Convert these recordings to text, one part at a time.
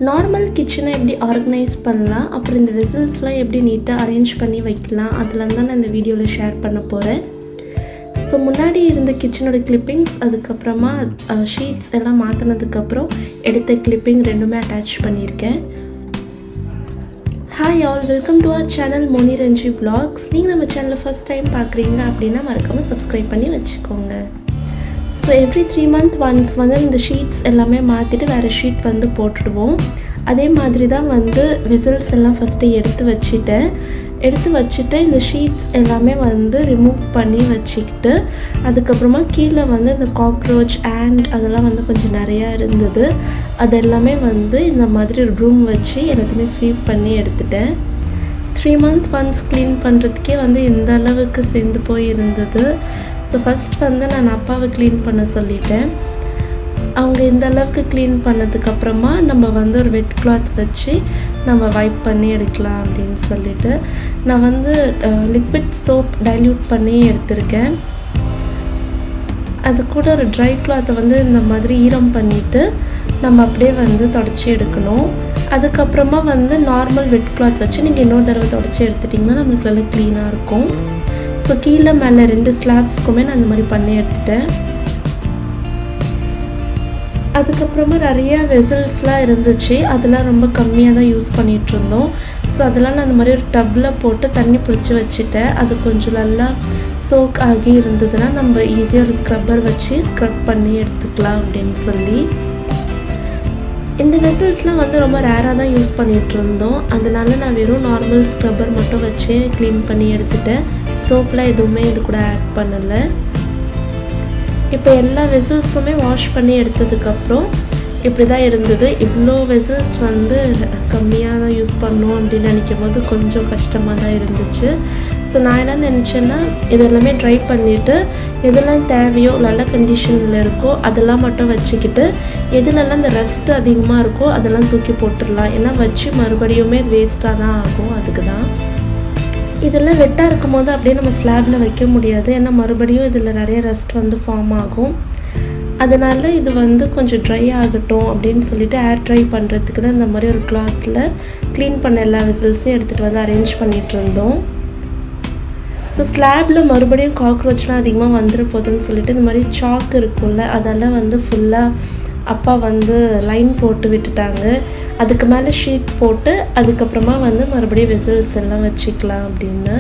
Normal கிச்சனை எப்படி organise பண்ணலாம், அப்புறம் இந்த வெசல்ஸ்லாம் எப்படி நீட்டாக அரேஞ்ச் பண்ணி வைக்கலாம், அதெல்லாம் தான் நான் இந்த வீடியோவில் ஷேர் பண்ண போகிறேன். ஸோ முன்னாடி இருந்த கிச்சனோட கிளிப்பிங்ஸ், அதுக்கப்புறமா ஷீட்ஸ் எல்லாம் மாற்றினதுக்கப்புறம் எடுத்த கிளிப்பிங் ரெண்டுமே அட்டாச் பண்ணியிருக்கேன். Hi all, welcome to our channel Moni Ranji vlogs. நீங்கள் நம்ம சேனலில் ஃபஸ்ட் டைம் பார்க்குறீங்க அப்படின்னா மறக்காமல் சப்ஸ்கிரைப் பண்ணி வச்சுக்கோங்க. ஸோ எவ்ரி 3 months ஒன்ஸ் வந்து இந்த ஷீட்ஸ் எல்லாமே மாற்றிட்டு வேறு ஷீட் வந்து போட்டுடுவோம். அதே மாதிரி தான் வந்து வெசல்ஸ் எல்லாம் ஃபஸ்ட்டு எடுத்து வச்சுட்டு இந்த ஷீட்ஸ் எல்லாமே வந்து ரிமூவ் பண்ணி வச்சுக்கிட்டு, அதுக்கப்புறமா கீழே வந்து இந்த காக்ரோச் அண்ட் அதெல்லாம் வந்து கொஞ்சம் நிறையா இருந்தது. அதெல்லாமே வந்து இந்த மாதிரி ரூம் வச்சு எல்லாத்தையுமே ஸ்வீப் பண்ணி எடுத்துட்டேன். 3 months ஒன்ஸ் க்ளீன் பண்ணுறதுக்கே வந்து இந்த அளவுக்கு சேர்ந்து போய் இருந்தது. ஸோ ஃபஸ்ட் வந்து நான் அப்பாவை க்ளீன் பண்ண சொல்லிட்டேன். அவங்க இந்த அளவுக்கு க்ளீன் பண்ணதுக்கப்புறமா நம்ம வந்து ஒரு வெட் கிளாத் வச்சு நம்ம வைப் பண்ணி எடுக்கலாம் அப்படின்னு சொல்லிட்டு நான் வந்து லிக்விட் சோப் டைல்யூட் பண்ணி எடுத்திருக்கேன். அது கூட ஒரு ட்ரை கிளாத்தை வந்து இந்த மாதிரி ஈரம் பண்ணிவிட்டு நம்ம அப்படியே வந்து தொடச்சி எடுக்கணும். அதுக்கப்புறமா வந்து நார்மல் வெட் கிளாத் வச்சு நீங்கள் இன்னொரு தடவை தொடச்சி எடுத்துட்டிங்கன்னா நம்மளுக்கு நல்லா க்ளீனாக இருக்கும். ஸோ கீழே மேலே 2 ஸ்லாப்ஸ்க்குமே நான் இந்த மாதிரி பண்ணி எடுத்துட்டேன். அதுக்கப்புறமா நிறைய வெசல்ஸ்லாம் இருந்துச்சு, அதெல்லாம் ரொம்ப கம்மியாக தான் யூஸ் பண்ணிகிட்ருந்தோம். ஸோ அதெல்லாம் நான் அந்த மாதிரி ஒரு டப்பில் போட்டு தண்ணி பிடிச்சி வச்சுட்டேன். அது கொஞ்சம் நல்லா சோக் ஆகி இருந்ததுன்னா நம்ம ஈஸியாக ஒரு ஸ்க்ரப்பர் வச்சு ஸ்க்ரப் பண்ணி எடுத்துக்கலாம் அப்படின்னு சொல்லி. இந்த வெசல்ஸ்லாம் வந்து ரொம்ப ரேராக தான் யூஸ் பண்ணிகிட்ருந்தோம். அதனால நான் வெறும் நார்மல் ஸ்க்ரப்பர் மட்டும் வச்சு க்ளீன் பண்ணி எடுத்துட்டேன். சோப்லாம் எதுவுமே இது கூட ஆட் பண்ணலை. இப்போ எல்லா வெசல்ஸுமே வாஷ் பண்ணி எடுத்ததுக்கப்புறம் இப்படி தான் இருந்தது. இவ்வளோ வெசல்ஸ் வந்து கம்மியாக தான் யூஸ் பண்ணோம் அப்படின்னு நினைக்கும் போது கொஞ்சம் கஷ்டமாக தான் இருந்துச்சு. ஸோ நான் என்ன நினச்சேன்னா இதெல்லாமே ட்ரை பண்ணிவிட்டு எதெல்லாம் தேவையோ நல்ல கண்டிஷனில் இருக்கோ அதெல்லாம் மட்டும் வச்சுக்கிட்டு எதுலெல்லாம் இந்த ரஸ்ட்டு அதிகமாக இருக்கோ அதெல்லாம் தூக்கி போட்டுடலாம். ஏன்னா வச்சு மறுபடியுமே வேஸ்ட்டாக தான் ஆகும். அதுக்கு தான் இதெல்லாம் வெட்டாக இருக்கும் போது அப்படியே நம்ம ஸ்லாபில் வைக்க முடியாது. ஏன்னா மறுபடியும் இதில் நிறைய ரஸ்ட் வந்து ஃபார்ம் ஆகும். அதனால் இது வந்து கொஞ்சம் ட்ரை ஆகட்டும் அப்படின்னு சொல்லிட்டு ஏர் ட்ரை பண்ணுறதுக்கு தான் இந்த மாதிரி ஒரு கிளாத்தில் க்ளீன் பண்ண எல்லா வெசல்ஸையும் எடுத்துகிட்டு வந்து அரேஞ்ச் பண்ணிகிட்டு இருந்தோம். ஸோ ஸ்லாபில் மறுபடியும் காக்ரோச்லாம் அதிகமாக வந்துட போகுதுன்னு சொல்லிட்டு இந்த மாதிரி சாக் இருக்கும்ல அதெல்லாம் வந்து ஃபுல்லாக அப்பா வந்து லைன் போட்டு விட்டுட்டாங்க. அதுக்கு மேலே ஷீட் போட்டு அதுக்கப்புறமா வந்து மறுபடியும் வெசல்ஸ் எல்லாம் வச்சுக்கலாம் அப்படின்னு.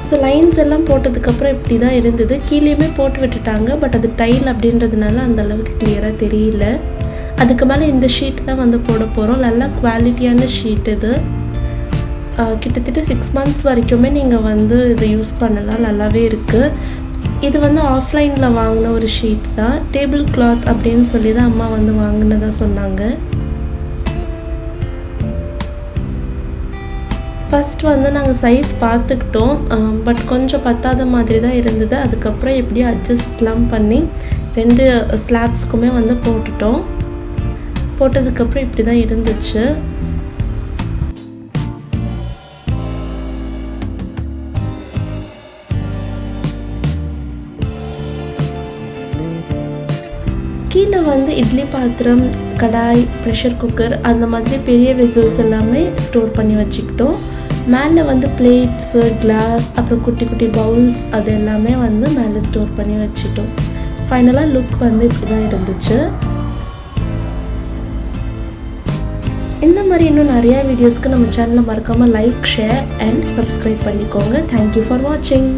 ஸோ லைன்ஸ் எல்லாம் போட்டதுக்கப்புறம் இப்படி தான் இருந்தது. கீழேயுமே போட்டு விட்டுட்டாங்க. பட் அது டைல் அப்படின்றதுனால அந்தளவுக்கு கிளியராக தெரியல. அதுக்கு மேலே இந்த ஷீட் தான் வந்து போட போகிறோம். நல்லா குவாலிட்டியான ஷீட் இது. கிட்டத்தட்ட 6 months வரைக்குமே நீங்கள் வந்து இதை யூஸ் பண்ணலாம். நல்லாவே இருக்குது. இது வந்து ஆஃப்லைனில் வாங்கின ஒரு ஷீட் தான். டேபிள் கிளாத் அப்படின்னு சொல்லி தான் அம்மா வந்து வாங்கினதாக சொன்னாங்க. ஃபஸ்ட் வந்து நாங்கள் சைஸ் பார்த்துக்கிட்டோம். பட் கொஞ்சம் பத்தாத மாதிரி தான் இருந்தது. அதுக்கப்புறம் எப்படியும் அட்ஜஸ்ட்லாம் பண்ணி 2 ஸ்லாப்ஸ்க்குமே வந்து போட்டதுக்கப்புறம் இப்படி தான் இருந்துச்சு. கீழே வந்து இட்லி பாத்திரம், கடாய், ப்ரெஷர் குக்கர் அந்த மாதிரி பெரிய வெசல்ஸ் எல்லாமே ஸ்டோர் பண்ணி வச்சுக்கிட்டோம். மேலே வந்து பிளேட்ஸு, கிளாஸ், அப்புறம் குட்டி குட்டி பவுல்ஸ் அது எல்லாமே வந்து மேலே ஸ்டோர் பண்ணி வச்சுட்டோம். ஃபைனலாக லுக் வந்து இப்படி தான் இருந்துச்சு. இந்த மாதிரி இன்னும் நிறையா வீடியோஸ்க்கு நம்ம சேனலை மறக்காமல் லைக், ஷேர் அண்ட் சப்ஸ்கிரைப் பண்ணிக்கோங்க. தேங்க்யூ ஃபார் வாட்சிங்.